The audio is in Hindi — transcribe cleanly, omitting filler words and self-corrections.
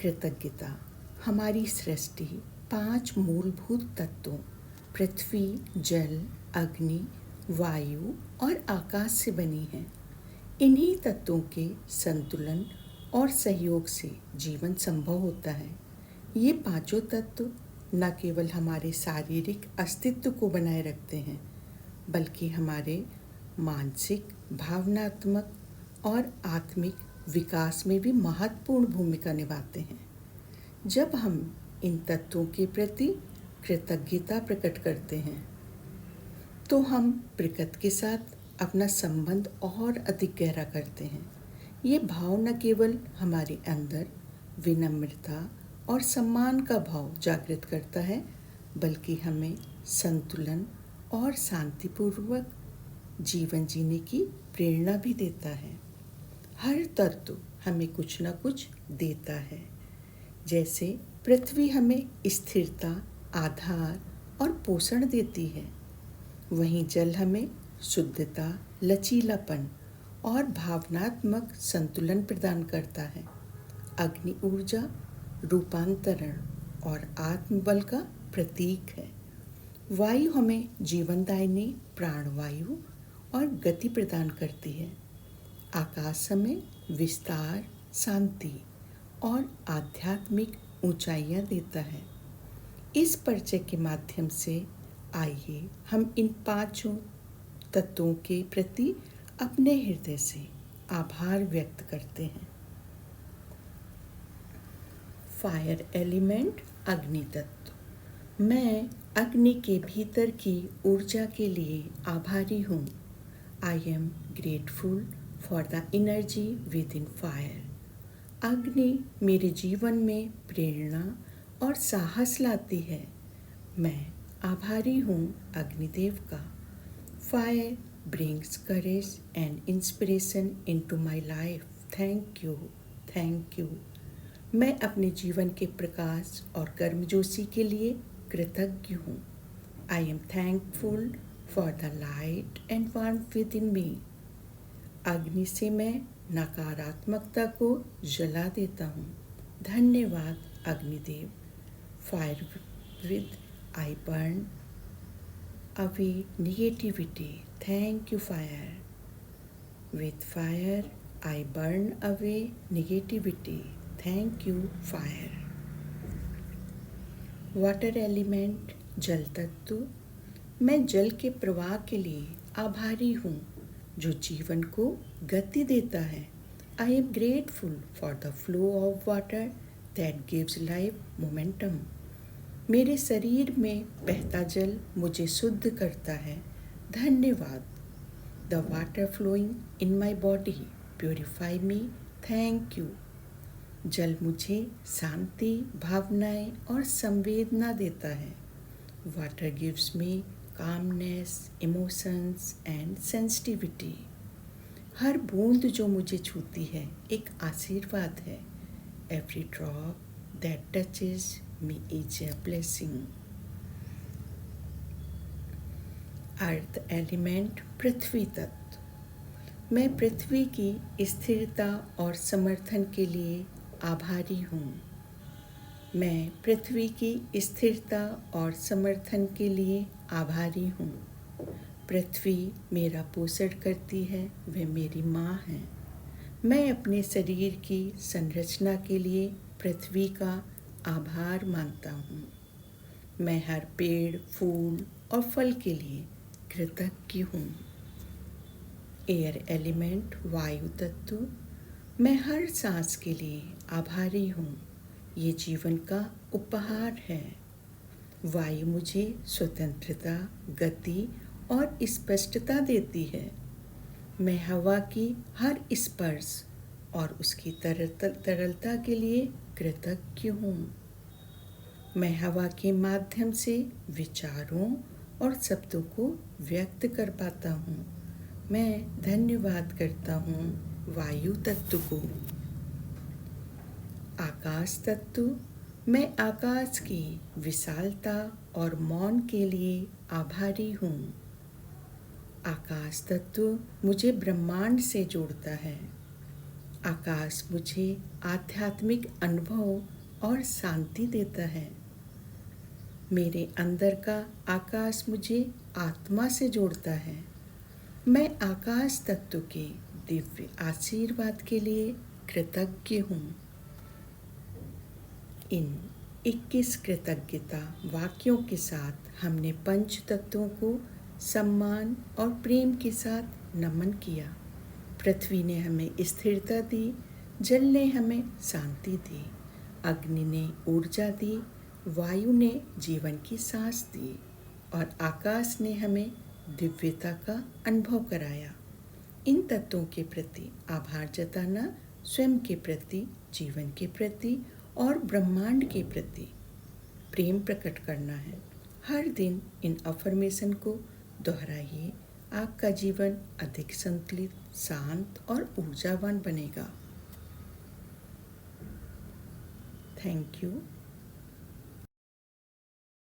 कृतज्ञता। हमारी सृष्टि 5 मूलभूत तत्वों पृथ्वी, जल, अग्नि, वायु और आकाश से बनी है। इन्हीं तत्वों के संतुलन और सहयोग से जीवन संभव होता है। ये पांचों तत्व न केवल हमारे शारीरिक अस्तित्व को बनाए रखते हैं, बल्कि हमारे मानसिक, भावनात्मक और आत्मिक विकास में भी महत्वपूर्ण भूमिका निभाते हैं। जब हम इन तत्वों के प्रति कृतज्ञता प्रकट करते हैं, तो हम प्रकृति के साथ अपना संबंध और अधिक गहरा करते हैं। ये भाव न केवल हमारे अंदर विनम्रता और सम्मान का भाव जागृत करता है, बल्कि हमें संतुलन और शांतिपूर्वक जीवन जीने की प्रेरणा भी देता है। हर तत्व हमें कुछ न कुछ देता है। जैसे पृथ्वी हमें स्थिरता, आधार और पोषण देती है, वहीं जल हमें शुद्धता, लचीलापन और भावनात्मक संतुलन प्रदान करता है। अग्नि ऊर्जा, रूपांतरण और आत्मबल का प्रतीक है। वायु हमें जीवनदायिनी, प्राणवायु और गति प्रदान करती है। आकाश हमें विस्तार, शांति और आध्यात्मिक ऊंचाइयां देता है। इस परिचय के माध्यम से आइए हम इन पांचों तत्वों के प्रति अपने हृदय से आभार व्यक्त करते हैं। फायर एलिमेंट, अग्नि तत्व। मैं अग्नि के भीतर की ऊर्जा के लिए आभारी हूँ। I am grateful for the energy with in fire. अग्नि मेरे जीवन में प्रेरणा और साहस लाती है। मैं आभारी हूँ अग्निदेव का। Fire brings courage and inspiration into my life. Thank you, thank you. मैं अपने जीवन के प्रकाश और गर्मजोशी के लिए कृतज्ञ हूँ। I am thankful for the light and warmth within me. अग्नि से मैं नकारात्मकता को जला देता हूँ। धन्यवाद Agnidev. Fire with I burn away negativity. Thank you fire. With fire I burn away negativity. Thank you fire. Water element, जल तत्व। मैं जल के प्रवाह के लिए आभारी हूँ, जो जीवन को गति देता है। I am grateful for the flow of water that gives life momentum. मेरे शरीर में बहता जल मुझे शुद्ध करता है। धन्यवाद। The water flowing in my body purify me. Thank you. जल मुझे शांति, भावनाएं और संवेदना देता है। Water gives me calmness, emotions and sensitivity. हर बूंद जो मुझे छूती है एक आशीर्वाद है। Every drop that touches me is a blessing. Earth element, पृथ्वी तत्व। मैं पृथ्वी की स्थिरता और समर्थन के लिए आभारी हूँ। मैं पृथ्वी की स्थिरता और समर्थन के लिए आभारी हूँ। पृथ्वी मेरा पोषण करती है, वह मेरी माँ है। मैं अपने शरीर की संरचना के लिए पृथ्वी का आभार मानता हूँ। मैं हर पेड़, फूल और फल के लिए कृतज्ञ हूँ। एयर एलिमेंट, वायु तत्व। मैं हर सांस के लिए आभारी हूँ। ये जीवन का उपहार है। वायु मुझे स्वतंत्रता, गति और स्पष्टता देती है। मैं हवा की हर स्पर्श और उसकी तरलता के लिए कृतज्ञ हूँ। मैं हवा के माध्यम से विचारों और शब्दों को व्यक्त कर पाता हूँ। मैं धन्यवाद करता हूँ वायु तत्व को। आकाश तत्व। मैं आकाश की विशालता और मौन के लिए आभारी हूँ। आकाश तत्व मुझे ब्रह्मांड से जोड़ता है। आकाश मुझे आध्यात्मिक अनुभव और शांति देता है। मेरे अंदर का आकाश मुझे आत्मा से जोड़ता है। मैं आकाश तत्व के दिव्य आशीर्वाद के लिए कृतज्ञ हूँ। इन 21 कृतज्ञता वाक्यों के साथ हमने पंच तत्वों को सम्मान और प्रेम के साथ नमन किया। पृथ्वी ने हमें स्थिरता दी, जल ने हमें शांति दी, अग्नि ने ऊर्जा दी, वायु ने जीवन की सांस दी और आकाश ने हमें दिव्यता का अनुभव कराया। इन तत्वों के प्रति आभार जताना स्वयं के प्रति, जीवन के प्रति और ब्रह्मांड के प्रति प्रेम प्रकट करना है। हर दिन इन अफर्मेशन को दोहराइए। आपका जीवन अधिक संतुलित, शांत और ऊर्जावान बनेगा। Thank you.